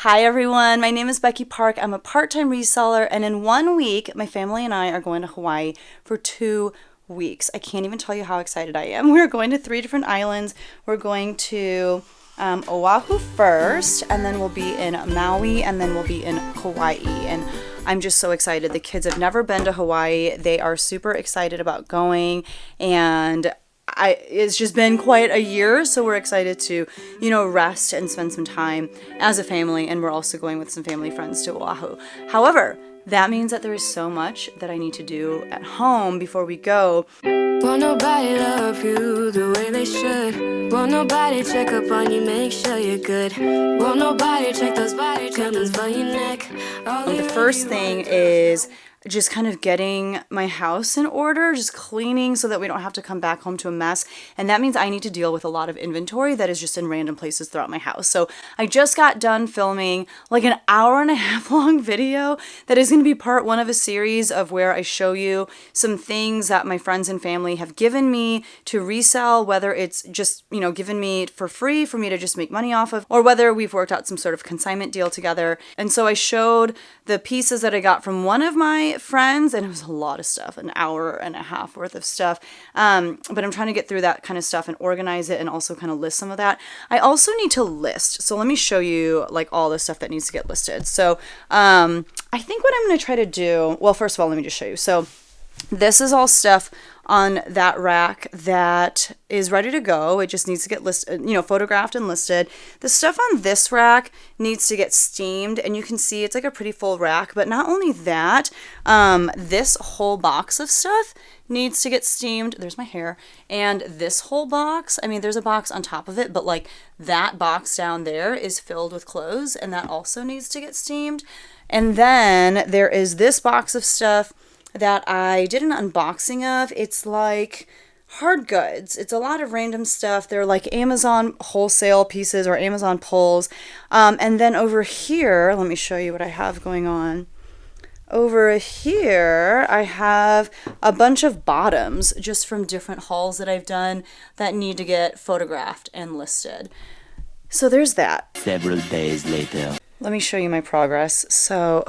Hi everyone, my name is Becky Park. I'm a part-time reseller, and in 1 week, my family and I are going to Hawaii for 2 weeks. I can't even tell you how excited I am. We're going to 3 different islands. We're going to Oahu first, and then we'll be in Maui, and then we'll be in Hawaii. And I'm just so excited. The kids have never been to Hawaii. They are super excited about going, and it's just been quite a year, so we're excited to, rest and spend some time as a family, and we're also going with some family friends to Oahu. However, that means that there is so much that I need to do at home before we go. Won't nobody love you the way they should. Won't nobody check up on you, make sure you're good. Won't nobody check those body tremors for your neck. The first thing is just kind of getting my house in order, just cleaning so that we don't have to come back home to a mess. And that means I need to deal with a lot of inventory that is just in random places throughout my house. So I just got done filming like an 1.5 hour long video that is going to be part 1 of a series of where I show you some things that my friends and family have given me to resell, whether it's just, given me for free for me to just make money off of, or whether we've worked out some sort of consignment deal together. And so I showed the pieces that I got from one of my friends, and it was a lot of stuff, 1.5 hours worth of stuff. But I'm trying to get through that kind of stuff and organize it and also kind of list some of that. I also need to list. So let me show you like all the stuff that needs to get listed. So I think what I'm going to try to do, well, first of all, let me just show you. So this is all stuff on that rack that is ready to go. It just needs to get listed, photographed and listed. The stuff on this rack needs to get steamed, and you can see it's like a pretty full rack. But not only that, this whole box of stuff needs to get steamed. There's my hair. And this whole box, there's a box on top of it, but like that box down there is filled with clothes, and that also needs to get steamed. And then there is this box of stuff that I did an unboxing of. It's like hard goods. It's a lot of random stuff. They're like Amazon wholesale pieces or Amazon pulls. And then over here, let me show you what I have going on. Over here, I have a bunch of bottoms just from different hauls that I've done that need to get photographed and listed. So there's that. Several days later. Let me show you my progress. So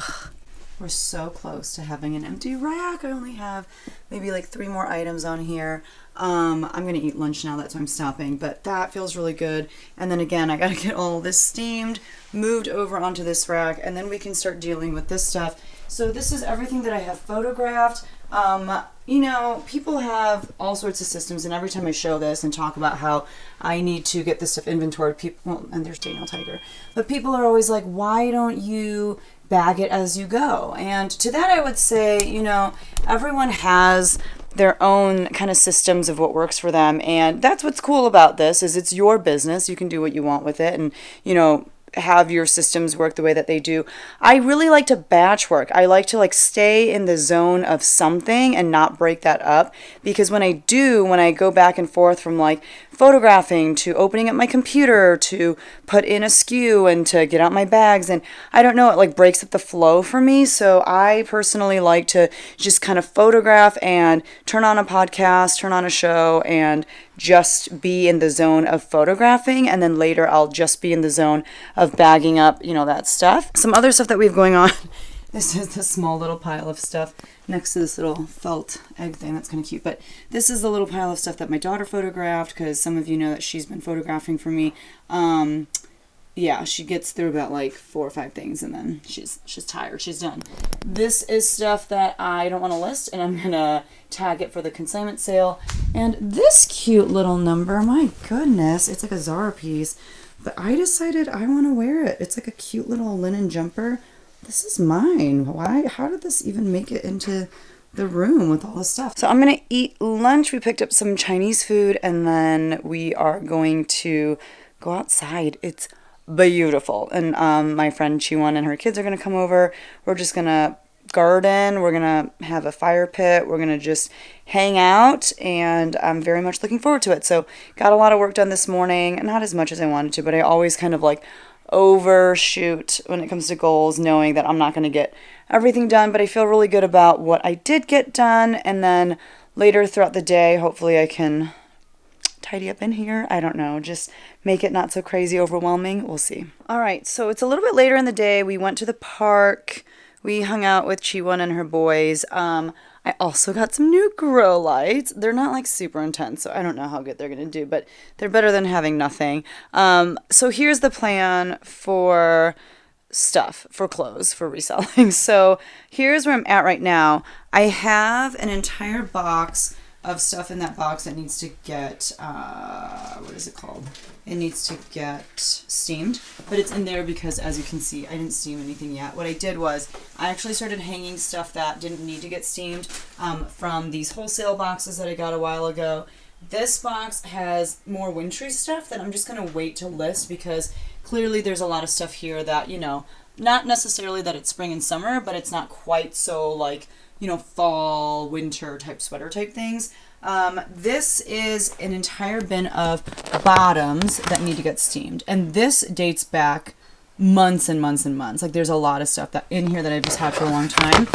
we're so close to having an empty rack. I only have maybe like 3 more items on here. I'm going to eat lunch now. That's why I'm stopping. But that feels really good. And then again, I got to get all this steamed, moved over onto this rack, and then we can start dealing with this stuff. So this is everything that I have photographed. People have all sorts of systems, and every time I show this and talk about how I need to get this stuff inventoried, and there's Daniel Tiger, but people are always like, why don't you bag it as you go? And to that I would say, everyone has their own kind of systems of what works for them, and that's what's cool about this, is it's your business. You can do what you want with it, and have your systems work the way that they do. I really like to batch work. I like to stay in the zone of something and not break that up, because when I go back and forth from photographing to opening up my computer to put in a SKU and to get out my bags, and I don't know, it breaks up the flow for me. So I personally like to just kind of photograph and turn on a podcast, turn on a show, and just be in the zone of photographing, and then later I'll just be in the zone of bagging up, that stuff. Some other stuff that we have going on. This is the small little pile of stuff next to this little felt egg thing. That's kind of cute. But this is the little pile of stuff that my daughter photographed, because some of you know that she's been photographing for me. She gets through about 4 or 5 things, and then she's tired. She's done. This is stuff that I don't want to list, and I'm going to tag it for the consignment sale. And this cute little number, my goodness, it's like a Zara piece, but I decided I want to wear it. It's like a cute little linen jumper. This is mine. Why? How did this even make it into the room with all this stuff? So I'm going to eat lunch. We picked up some Chinese food, and then we are going to go outside. It's beautiful. And my friend Chiwon and her kids are going to come over. We're just going to garden. We're going to have a fire pit. We're going to just hang out, and I'm very much looking forward to it. So got a lot of work done this morning. Not as much as I wanted to, but I always kind of overshoot when it comes to goals, knowing that I'm not going to get everything done, but I feel really good about what I did get done. And then later throughout the day, hopefully I can tidy up in here. I don't know, just make it not so crazy overwhelming. We'll see. All right, so it's a little bit later in the day. We went to the park. We hung out with Chiwon and her boys. I also got some new grow lights. They're not like super intense, so I don't know how good they're gonna do, but they're better than having nothing. So here's the plan for stuff, for clothes, for reselling. So here's where I'm at right now. I have an entire box of stuff in that box that needs to get, what is it called? It needs to get steamed, but it's in there because, as you can see, I didn't steam anything yet. What I did was I actually started hanging stuff that didn't need to get steamed from these wholesale boxes that I got a while ago. This box has more wintry stuff that I'm just going to wait to list because clearly there's a lot of stuff here that, you know, not necessarily that it's spring and summer, but it's not quite so like, you know, fall, winter type sweater type things. This is an entire bin of bottoms that need to get steamed. And this dates back months and months and months. Like there's a lot of stuff that in here that I've just had for a long time.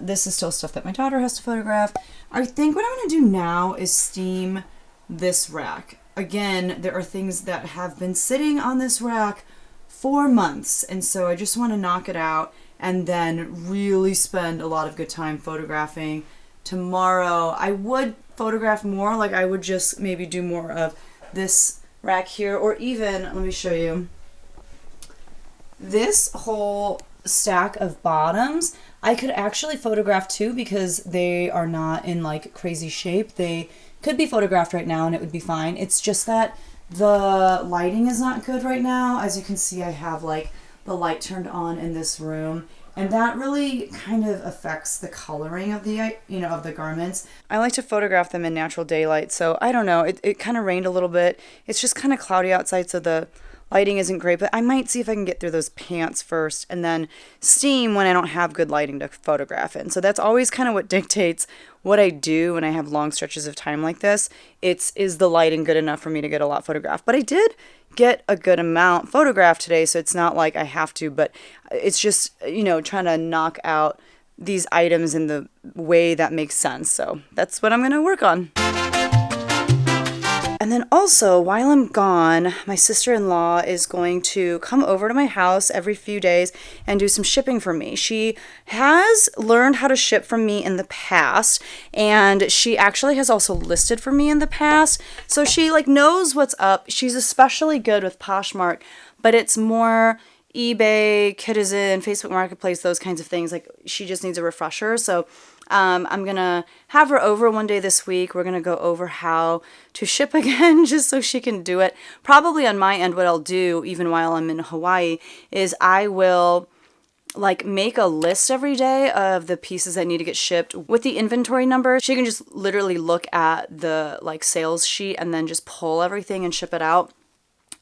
This is still stuff that my daughter has to photograph. I think what I'm going to do now is steam this rack. Again, there are things that have been sitting on this rack for months. And so I just want to knock it out and then really spend a lot of good time photographing. Tomorrow, I would photograph more, like I would just maybe do more of this rack here, or even, let me show you, this whole stack of bottoms, I could actually photograph too because they are not in like crazy shape. They could be photographed right now and it would be fine. It's just that the lighting is not good right now. As you can see, I have like the light turned on in this room, and that really kind of affects the coloring of the, you know, of the garments. I like to photograph them in natural daylight, so I don't know. It kind of rained a little bit. It's just kind of cloudy outside, so the lighting isn't great, but I might see if I can get through those pants first and then steam when I don't have good lighting to photograph in. So that's always kind of what dictates what I do when I have long stretches of time like this. Is the lighting good enough for me to get a lot photographed? But I did get a good amount photographed today, so it's not like I have to, but it's just, you know, trying to knock out these items in the way that makes sense. So that's what I'm going to work on. And then also, while I'm gone, my sister-in-law is going to come over to my house every few days and do some shipping for me. She has learned how to ship from me in the past, and she actually has also listed for me in the past. So she like knows what's up. She's especially good with Poshmark, but it's more eBay, Citizen, Facebook Marketplace, those kinds of things. Like she just needs a refresher. So I'm going to have her over one day this week. We're going to go over how to ship again just so she can do it. Probably on my end, what I'll do, even while I'm in Hawaii, is I will like make a list every day of the pieces that need to get shipped with the inventory number. She can just literally look at the like sales sheet and then just pull everything and ship it out.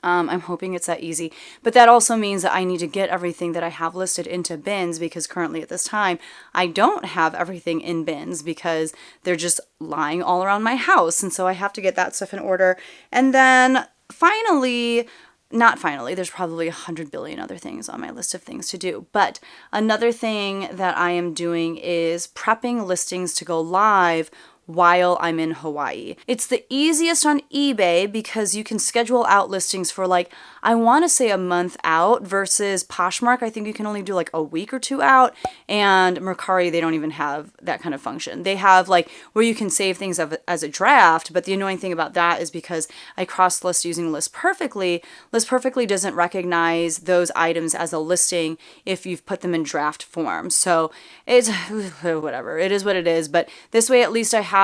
I'm hoping it's that easy. But that also means that I need to get everything that I have listed into bins because currently at this time, I don't have everything in bins because they're just lying all around my house. And so I have to get that stuff in order. And then finally, not finally, there's probably 100 billion other things on my list of things to do. But another thing that I am doing is prepping listings to go live while I'm in Hawaii. It's the easiest on eBay because you can schedule out listings for like, I want to say a month out versus Poshmark. I think you can only do like a week or two out, and Mercari, they don't even have that kind of function. They have like where you can save things as a draft, but the annoying thing about that is because I cross list using List Perfectly doesn't recognize those items as a listing if you've put them in draft form. So it's whatever, it is what it is, but this way at least I have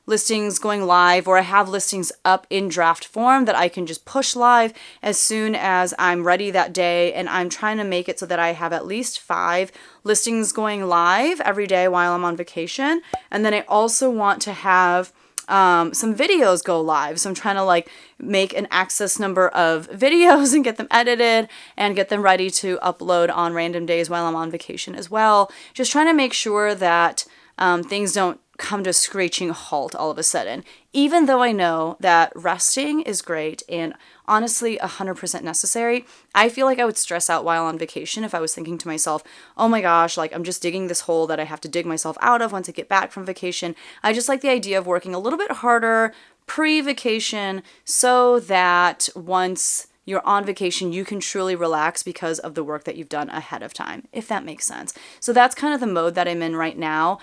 listings going live, or I have listings up in draft form that I can just push live as soon as I'm ready that day. And I'm trying to make it so that I have at least 5 listings going live every day while I'm on vacation. And then I also want to have some videos go live. So I'm trying to like make an access number of videos and get them edited and get them ready to upload on random days while I'm on vacation as well. Just trying to make sure that things don't come to a screeching halt all of a sudden, even though I know that resting is great and honestly 100% necessary. I feel like I would stress out while on vacation if I was thinking to myself, oh my gosh, like I'm just digging this hole that I have to dig myself out of once I get back from vacation. I just like the idea of working a little bit harder, pre-vacation so that once you're on vacation, you can truly relax because of the work that you've done ahead of time, if that makes sense. So that's kind of the mode that I'm in right now.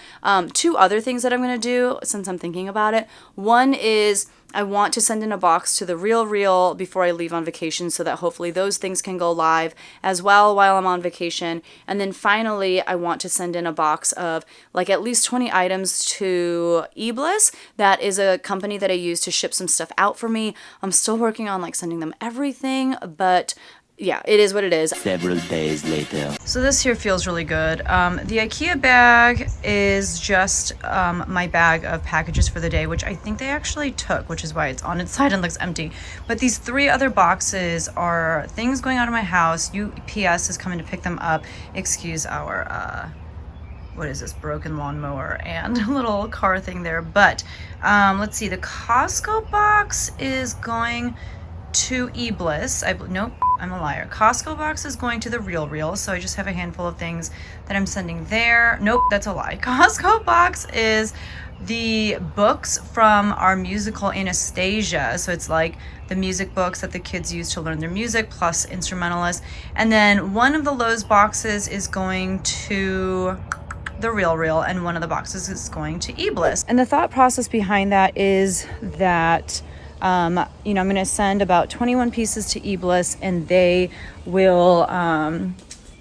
Two other things that I'm going to do since I'm thinking about it. One is I want to send in a box to the Real before I leave on vacation so that hopefully those things can go live as well while I'm on vacation. And then finally, I want to send in a box of like at least 20 items to eBliss. That is a company that I use to ship some stuff out for me. I'm still working on like sending them everything, but yeah, it is what it is. Several days later. So this here feels really good. The IKEA bag is just my bag of packages for the day, which I think they actually took, which is why it's on its side and looks empty. But these 3 other boxes are things going out of my house. UPS is coming to pick them up. Excuse our, what is this, broken lawnmower and a little car thing there. But let's see, the Costco box is going to eBliss. Nope, I'm a liar. Costco box is going to the Real, so I just have a handful of things that I'm sending there. Nope, that's a lie. Costco box is the books from our musical Anastasia. So it's like the music books that the kids use to learn their music, plus instrumentalists. And then one of the Lowe's boxes is going to the Real, and one of the boxes is going to eBliss. And the thought process behind that is that I'm going to send about 21 pieces to eBliss, and they will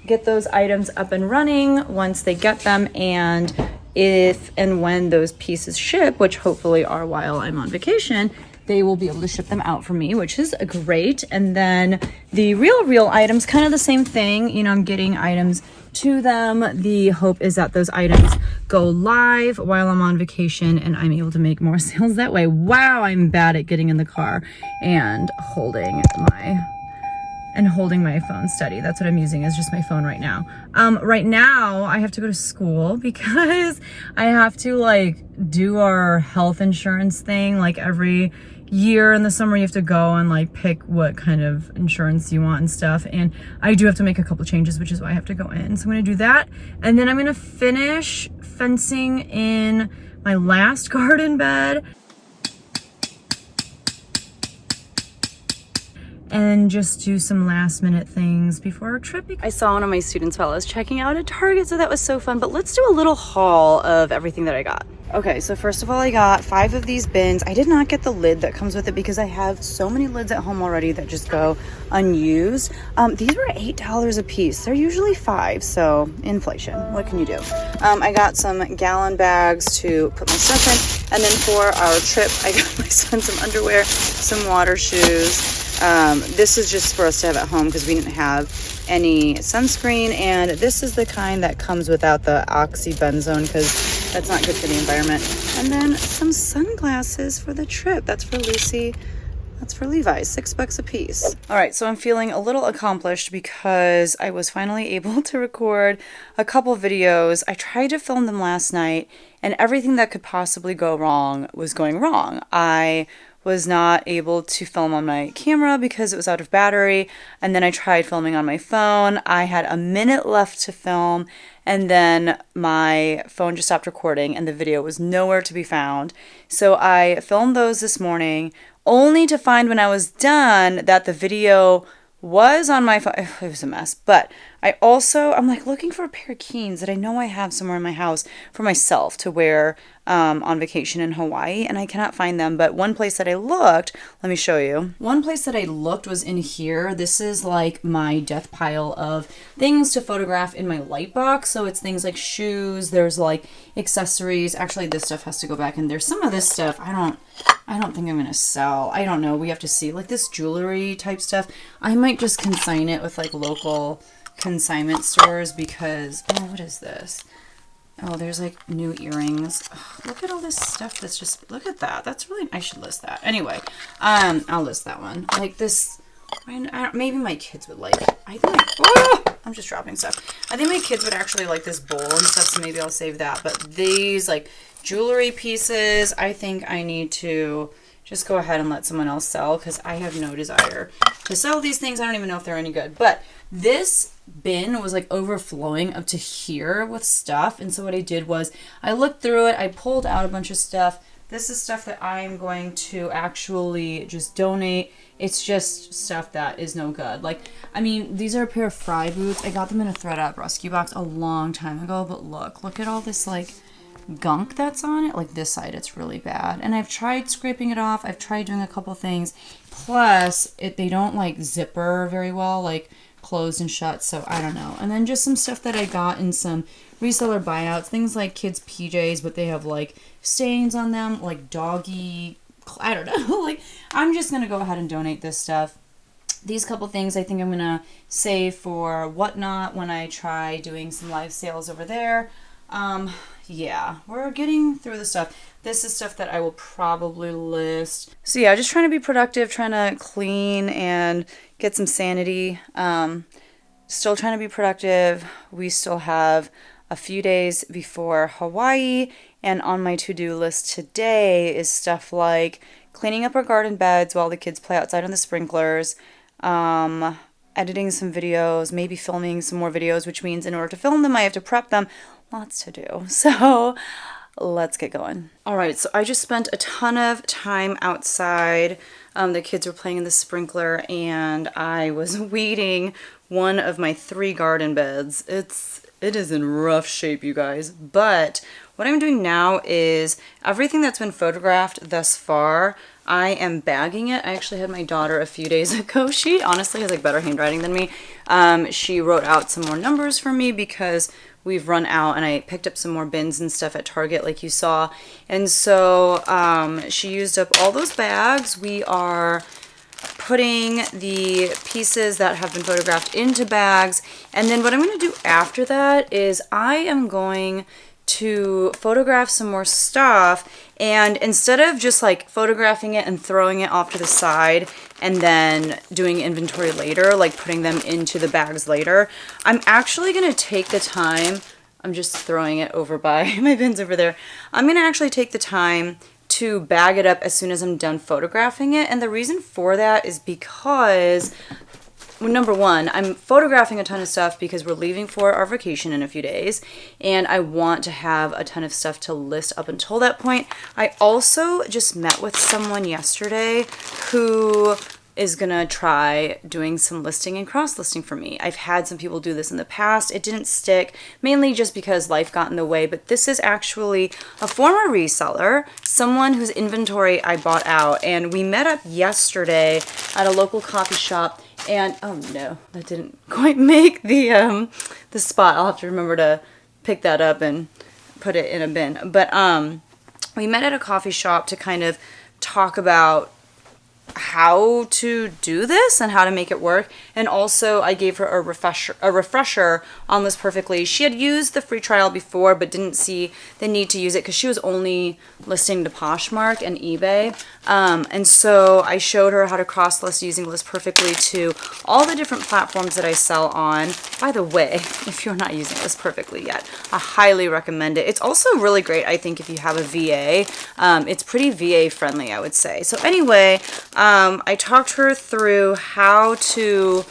get those items up and running once they get them. And if and when those pieces ship, which hopefully are while I'm on vacation, they will be able to ship them out for me, which is great. And then the Real items, kind of the same thing. I'm getting items to them. The hope is that those items go live while I'm on vacation and I'm able to make more sales that way. Wow, I'm bad at getting in the car and holding my phone steady. That's what I'm using, is just my phone right now. Right now I have to go to school because I have to like do our health insurance thing. Like every year in the summer you have to go and like pick what kind of insurance you want and stuff, and I do have to make a couple changes, which is why I have to go in. So I'm going to do that, and then I'm going to finish fencing in my last garden bed and just do some last minute things before our trip. I saw one of my students while I was checking out at Target, so that was so fun. But let's do a little haul of everything that I got. Okay, so first of all, I got 5 of these bins. I did not get the lid that comes with it because I have so many lids at home already that just go unused. These were $8 a piece. They're usually $5, so inflation. What can you do? I got some gallon bags to put my stuff in. And then for our trip, I got my son some underwear, some water shoes. This is just for us to have at home because we didn't have any sunscreen, and this is the kind that comes without the oxybenzone because that's not good for the environment. And then some sunglasses for the trip. That's for Lucy. That's for Levi, $6 a piece. All right, so I'm feeling a little accomplished because I was finally able to record a couple videos. I tried to film them last night, and everything that could possibly go wrong was going wrong. I was not able to film on my camera because it was out of battery, and then I tried filming on my phone. I had a minute left to film, and then my phone just stopped recording and the video was nowhere to be found. So I filmed those this morning, only to find when I was done that the video was on my phone. It was a mess. But I'm like looking for a pair of Keens that I know I have somewhere in my house for myself to wear on vacation in Hawaii, and I cannot find them. But one place that I looked, let me show you. One place that I looked was in here. This is like my death pile of things to photograph in my light box. So it's things like shoes, there's like accessories. Actually, this stuff has to go back in there. Some of this stuff I don't think I'm gonna sell. I don't know. We have to see. Like this jewelry type stuff, I might just consign it with like local consignment stores because, oh, what is this? Oh, there's like new earrings. Oh, look at all this stuff that's just, look at that. That's really, I should list that. Anyway, I'll list that one. Like this, maybe my kids would like it. I'm just dropping stuff. I think my kids would actually like this bowl and stuff, so maybe I'll save that. But these like jewelry pieces, I think I need to just go ahead and let someone else sell because I have no desire to sell these things. I don't even know if they're any good. But this bin was like overflowing up to here with stuff, and so what I did was I looked through it, I pulled out a bunch of stuff This is stuff that I'm going to actually just donate. It's just stuff that is no good. Like, I mean, these are a pair of Fry boots. I got them in a ThredUp rescue box a long time ago, but look at all this, like, gunk that's on it. Like, this side, it's really bad. And I've tried scraping it off. I've tried doing a couple things. Plus, they don't, like, zipper very well, like, closed and shut, so I don't know. And then just some stuff that I got in some reseller buyouts, things like kids' PJs, but they have, like, stains on them, like doggy, I don't know. Like, I'm just gonna go ahead and donate this stuff. These couple things I think I'm gonna save for Whatnot when I try doing some live sales over there. Yeah, we're getting through the stuff. This is stuff that I will probably list. So yeah, just trying to be productive, trying to clean and get some sanity. Still trying to be productive. We still have a few days before Hawaii, and on my to-do list today is stuff like cleaning up our garden beds while the kids play outside on the sprinklers, editing some videos, maybe filming some more videos, which means in order to film them, I have to prep them. Lots to do. So let's get going. All right, so I just spent a ton of time outside. The kids were playing in the sprinkler, and I was weeding one of my 3 garden beds. It is in rough shape, you guys. But what I'm doing now is everything that's been photographed thus far, I am bagging it. I actually had my daughter a few days ago. She honestly has like better handwriting than me. She wrote out some more numbers for me because we've run out, and I picked up some more bins and stuff at Target like you saw. And so she used up all those bags. We are putting the pieces that have been photographed into bags. And then what I'm going to do after that is I am going to photograph some more stuff, and instead of just like photographing it and throwing it off to the side and then doing inventory later, like putting them into the bags later, I'm actually going to take the time. I'm just throwing it over by my bins over there. I'm going to actually take the time to bag it up as soon as I'm done photographing it. And the reason for that is because, well, number one, I'm photographing a ton of stuff because we're leaving for our vacation in a few days, and I want to have a ton of stuff to list up until that point. I also just met with someone yesterday who is gonna try doing some listing and cross-listing for me. I've had some people do this in the past. It didn't stick, mainly just because life got in the way, but this is actually a former reseller, someone whose inventory I bought out, and we met up yesterday at a local coffee shop. And oh no, that didn't quite make the spot. I'll have to remember to pick that up and put it in a bin. But we met at a coffee shop to kind of talk about how to do this and how to make it work. And also I gave her a refresher on List Perfectly. She had used the free trial before but didn't see the need to use it because she was only listing to Poshmark and eBay. And so I showed her how to cross list using List Perfectly to all the different platforms that I sell on. By the way, if you're not using List Perfectly yet, I highly recommend it. It's also really great, I think, if you have a VA. It's pretty VA friendly, I would say. So anyway, I talked her through how to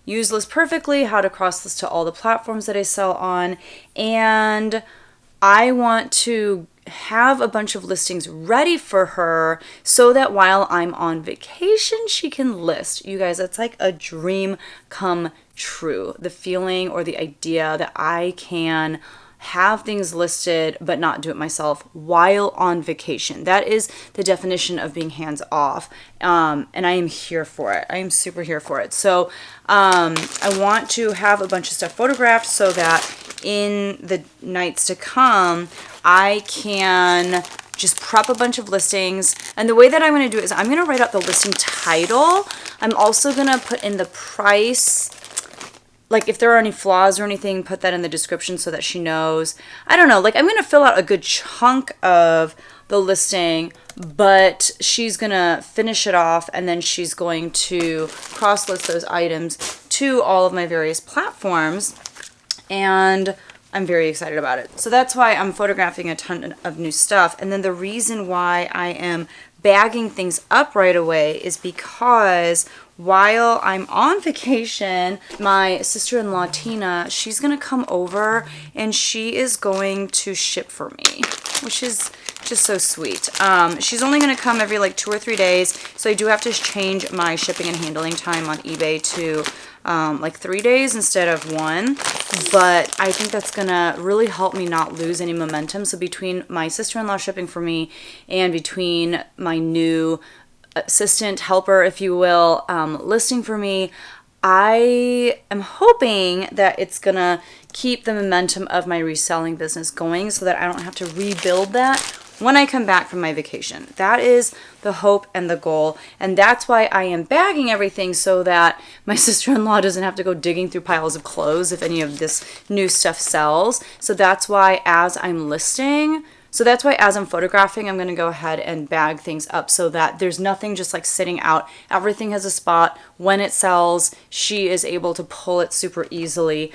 use List Perfectly, how to cross list to all the platforms that I sell on, and I want to have a bunch of listings ready for her so that while I'm on vacation, she can list. You guys, that's like a dream come true. The feeling or the idea that I can have things listed but not do it myself while on vacation. That is the definition of being hands off. And I am here for it. I am super here for it. So I want to have a bunch of stuff photographed so that in the nights to come, I can just prep a bunch of listings. And the way that I'm going to do it is I'm going to write out the listing title. I'm also going to put in the price. Like if there are any flaws or anything, put that in the description so that she knows. I don't know, like I'm going to fill out a good chunk of the listing, but she's going to finish it off and then she's going to cross list those items to all of my various platforms. And I'm very excited about it. So that's why I'm photographing a ton of new stuff. And then the reason why I am bagging things up right away is because while I'm on vacation, my sister-in-law Tina, she's gonna come over and she is going to ship for me, which is just so sweet. She's only going to come every like 2 or 3 days, so I do have to change my shipping and handling time on eBay to like 3 days instead of 1, but I think that's gonna really help me not lose any momentum. So between my sister-in-law shipping for me and between my new assistant helper, if you will, listing for me, I am hoping that it's gonna keep the momentum of my reselling business going so that I don't have to rebuild that when I come back from my vacation. That is the hope and the goal, and that's why I am bagging everything so that my sister-in-law doesn't have to go digging through piles of clothes if any of this new stuff sells. So that's why as I'm photographing, I'm going to go ahead and bag things up so that there's nothing just like sitting out. Everything has a spot. When it sells, she is able to pull it super easily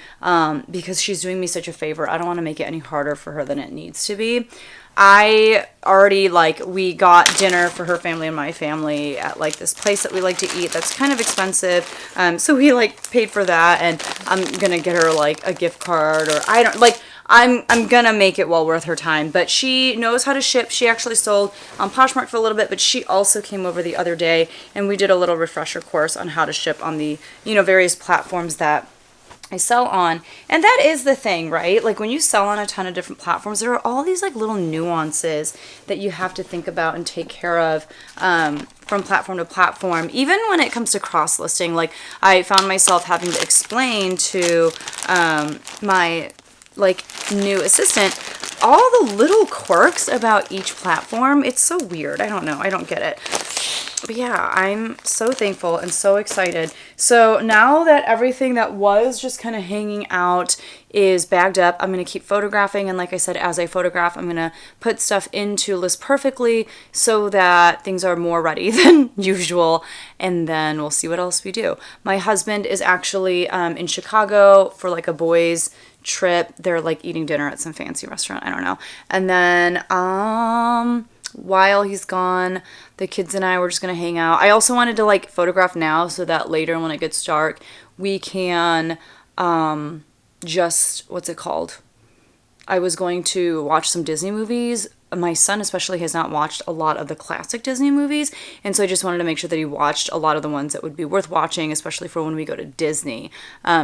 because she's doing me such a favor. I don't want to make it any harder for her than it needs to be. I already, we got dinner for her family and my family at, this place that we like to eat that's kind of expensive. So we, paid for that, and I'm going to get her, a gift card, or I'm going to make it well worth her time. But she knows how to ship. She actually sold on Poshmark for a little bit, but she also came over the other day, and we did a little refresher course on how to ship on the, various platforms that I sell on. And that is the thing, right? When you sell on a ton of different platforms, there are all these little nuances that you have to think about and take care of from platform to platform. Even when it comes to cross listing, I found myself having to explain to my new assistant all the little quirks about each platform. It's so weird. I don't know. I don't get it. But yeah, I'm so thankful and so excited. So now that everything that was just kind of hanging out is bagged up, I'm going to keep photographing. And like I said, as I photograph, I'm going to put stuff into List Perfectly so that things are more ready than usual. And then we'll see what else we do. My husband is actually in Chicago for a boys' trip. They're eating dinner at some fancy restaurant. I don't know. And then while he's gone, the kids and I were just going to hang out. I also wanted to photograph now so that later when it gets dark, we can just, what's it called? I was going to watch some Disney movies. My son especially has not watched a lot of the classic Disney movies, and so I just wanted to make sure that he watched a lot of the ones that would be worth watching, especially for when we go to Disney,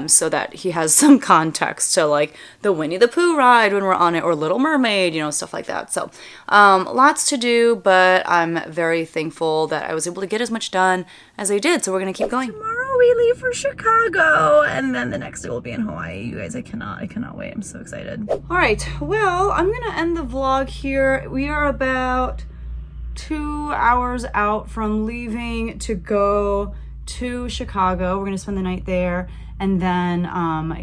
so that he has some context to the Winnie the Pooh ride when we're on it, or Little Mermaid, stuff like that. So lots to do, but I'm very thankful that I was able to get as much done as I did. So we're gonna keep going. Tomorrow we leave for Chicago, and then the next day we'll be in Hawaii. You guys, I cannot wait. I'm so excited. All right, well, I'm gonna end the vlog here. We are about 2 hours out from leaving to go to Chicago. We're gonna spend the night there, and then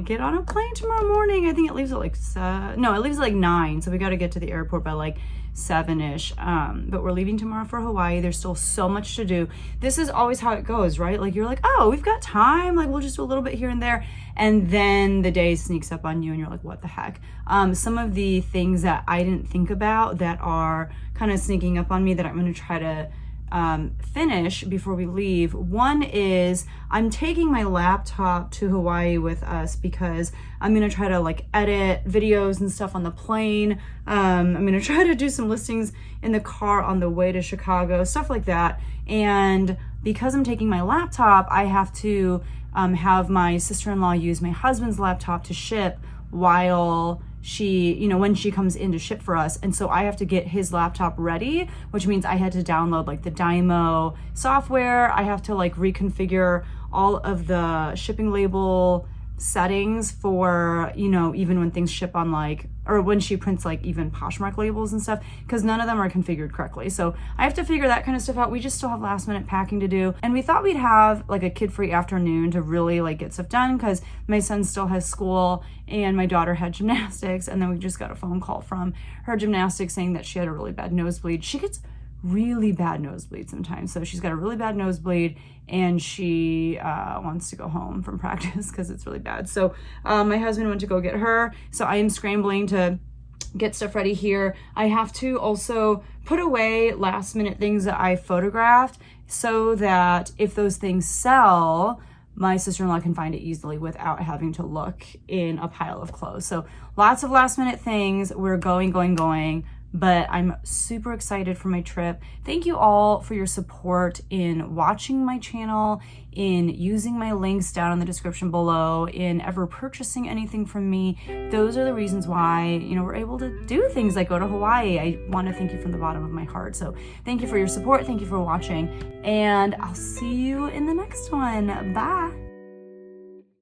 get on a plane tomorrow morning. I think it leaves at it leaves at 9, so we got to get to the airport by 7-ish. But we're leaving tomorrow for Hawaii. There's still so much to do. This is always how it goes, right? You're oh, we've got time, we'll just do a little bit here and there, and then the day sneaks up on you and you're what the heck. Some of the things that I didn't think about that are kind of sneaking up on me that I'm going to try to finish before we leave. One is I'm taking my laptop to Hawaii with us because I'm going to try to edit videos and stuff on the plane. I'm going to try to do some listings in the car on the way to Chicago, stuff like that. And because I'm taking my laptop, I have to have my sister-in-law use my husband's laptop to ship while she, when she comes in to ship for us. And so I have to get his laptop ready, which means I had to download the Dymo software. I have to reconfigure all of the shipping label settings for, even when things ship on or when she prints even Poshmark labels and stuff, because none of them are configured correctly. So I have to figure that kind of stuff out. We just still have last minute packing to do. And we thought we'd have a kid-free afternoon to really get stuff done, because my son still has school and my daughter had gymnastics. And then we just got a phone call from her gymnastics saying that she had a really bad nosebleed. She gets really bad nosebleed sometimes. So she's got a really bad nosebleed, and she wants to go home from practice because it's really bad. So my husband went to go get her. So I am scrambling to get stuff ready here. I have to also put away last minute things that I photographed so that if those things sell, my sister-in-law can find it easily without having to look in a pile of clothes. So lots of last minute things. We're going. but I'm super excited for my trip. Thank you all for your support in watching my channel, in using my links down in the description below, in ever purchasing anything from me. Those are the reasons why, we're able to do things like go to Hawaii. I want to thank you from the bottom of my heart. So thank you for your support. Thank you for watching, and I'll see you in the next one. Bye.